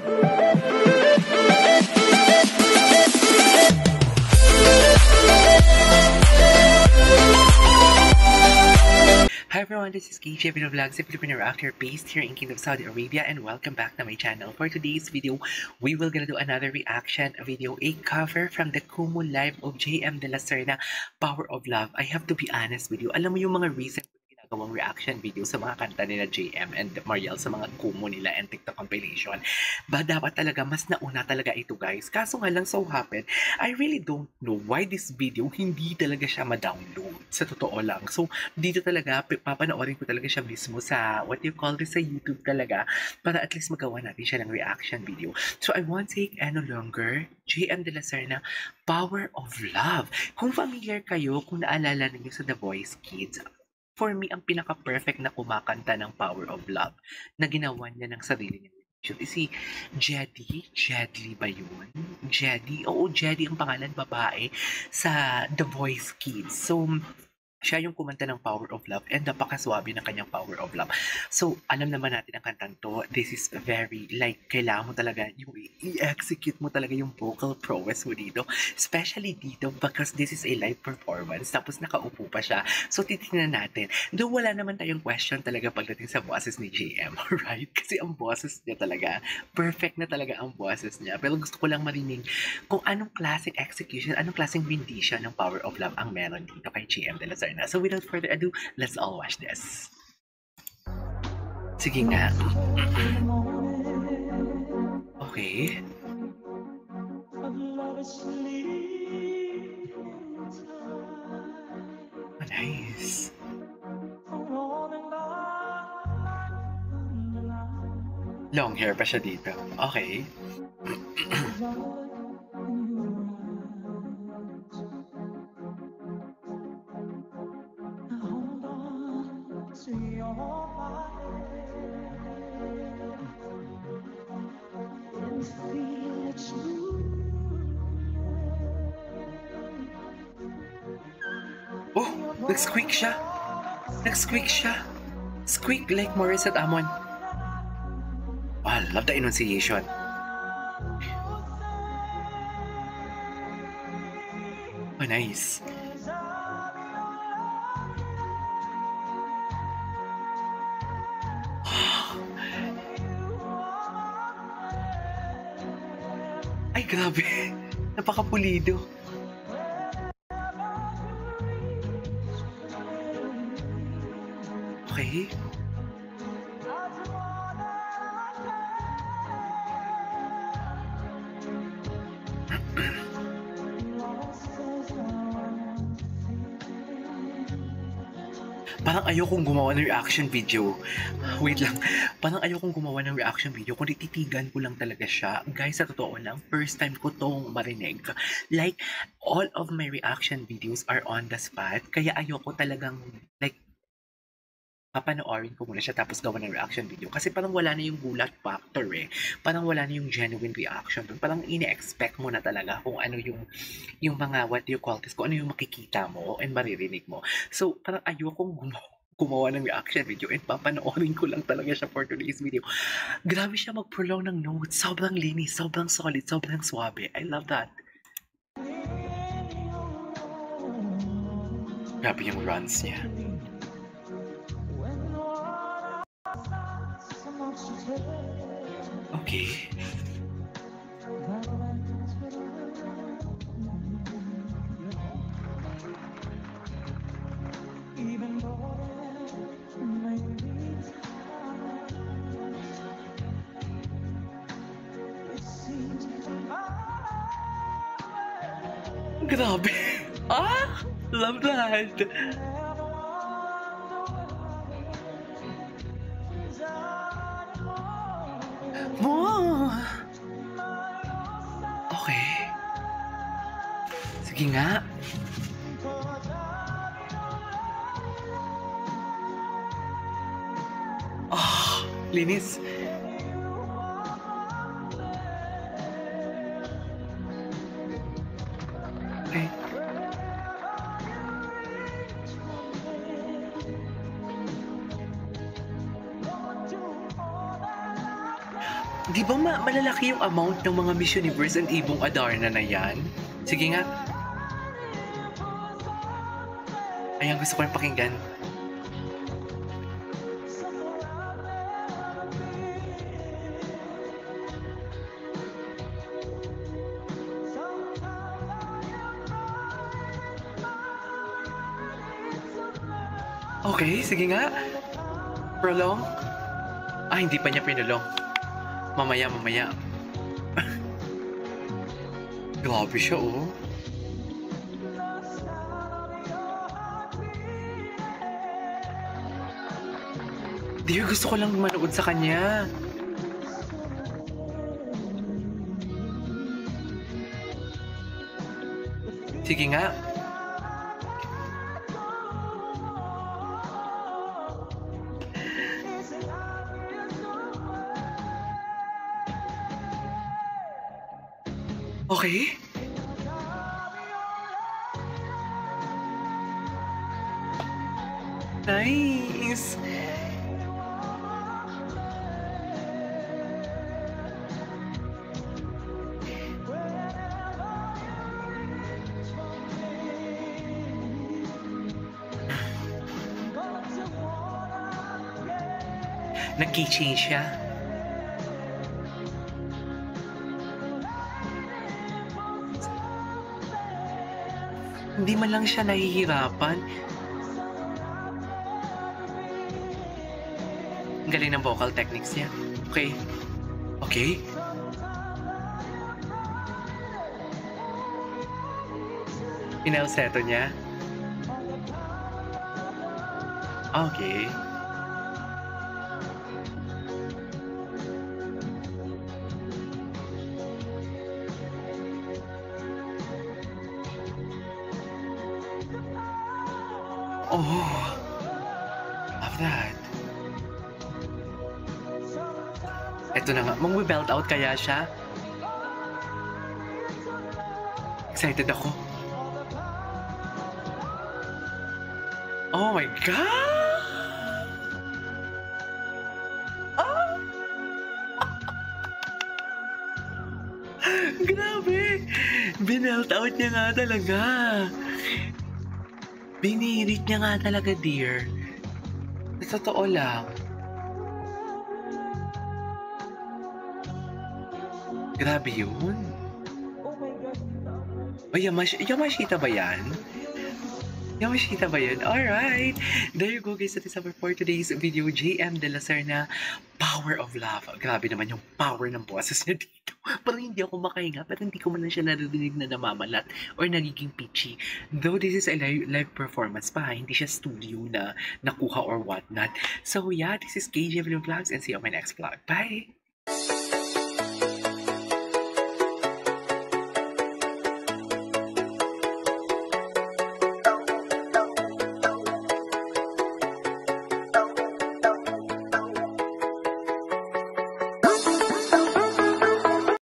Hi everyone, this is KJ Vlogs, a Filipino actor based here in Kingdom of Saudi Arabia, and welcome back to my channel. For today's video, we will gonna do another reaction video, a cover from the Kumu Live of JM De La Serna, Power of Love. I have to be honest with you, alam mo yung mga recent ginagawang reaction video sa mga kanta nila JM and Mariel sa mga Kumu nila and TikTok compilation. Ba dapat talaga mas nauna talaga ito guys. Kaso nga lang so happen, I really don't know why this video hindi talaga siya ma-download. Sa totoo lang. So dito talaga papanoorin ko talaga siya mismo sa what you call this sa YouTube talaga para at least magawa natin siya ng reaction video. So I won't take any longer. JM De La Serna, Power of Love. Kung familiar kayo, kung naalala niyo sa The Voice Kids, for me, ang pinaka-perfect na kumakanta ng Power of Love na ginawa niya ng sarili niya is si Jedy. Jedly ba yun? Jedy? Oo, Jedy ang pangalan, babae sa The Voice Kids. So, siya yung kumanta ng Power of Love and napakaswabe ng kanyang Power of Love. So, alam naman natin ang kantang to. This is very, like, kailangan mo talaga yung i-execute mo talaga yung vocal prowess mo dito. Especially dito because this is a live performance. Tapos nakaupo pa siya. So, titignan natin. Though wala naman tayong question talaga pagdating sa boses ni JM, right? Kasi ang boses niya talaga, perfect na talaga ang boses niya. Pero gusto ko lang marinig kung anong klaseng execution, anong klaseng rendition ng Power of Love ang meron dito kay JM De La Serna. So without further ado, let's all watch this. Sige nga. Okay. Oh, nice. Long hair pa siya dito. Okay. Oh, nag-squeak siya. Nag-squeak siya. Squeak like Morissette Amon. Wow, love the enunciation. Oh, nice. Ay, grabe. Napakapulido. Okay. Parang ayokong gumawa ng reaction video. Wait lang. Parang ayokong gumawa ng reaction video kung tititigan ko lang talaga siya. Guys, sa totoo lang, first time ko tong marinig. Like, all of my reaction videos are on the spot. Kaya ayoko talagang, like, papanoorin ko muna siya tapos gawa ng reaction video. Kasi parang wala na yung gulat factor eh. Parang wala na yung genuine reaction dun. Parang ine-expect mo na talaga kung ano yung mga, what do you call this, kung ano yung makikita mo and maririnig mo. So, parang ayokong gumawa ng reaction video and papanoorin ko lang talaga siya for today's video. Grabe siya mag-prolong ng notes. Sobrang linis, sobrang solid, sobrang swabe. I love that. Grabe yung runs niya. Okay. Grabe. Ah! Love that. Oh. Okay. Sige nga. Oh, linis. Okay. Di ba malalaki yung amount ng mga Miss Universe and Ibong Adarna na yan? Sige nga. Ayan, gusto ko rin pakinggan. Okay, sige nga. Prolong? Ah, hindi pa niya pinulong. Mamaya. Grabe siya, oh. Dear, gusto ko lang manood sa kanya. Sige nga. Okay? Nice! Nag-keychain siya. Hindi man lang siya nahihirapan. Ang galing ng vocal techniques niya. Okay. Okay. Pinalseto niya. Okay. Oh, love that. Ito na nga, mag-belt out kaya siya? Excited ako. Oh my God! Ah! Grabe! Binelt out niya nga talaga. Binirit niya nga talaga, dear. Sa totoo lang. Grabe yun. O, Yamashita ba yan? Yamashita ba yun? Alright! There you go, guys. That is for today's video. JM De La Serna, Power of Love. Grabe naman yung power ng boses niya dito. Parang hindi ako makahinga, pero hindi ko man lang siya naririnig na namamalat or nagiging pitchy. Though this is a live performance pa, hindi siya studio na nakuha or whatnot. So yeah, this is KJ Vlogs and see you on my next vlog. Bye!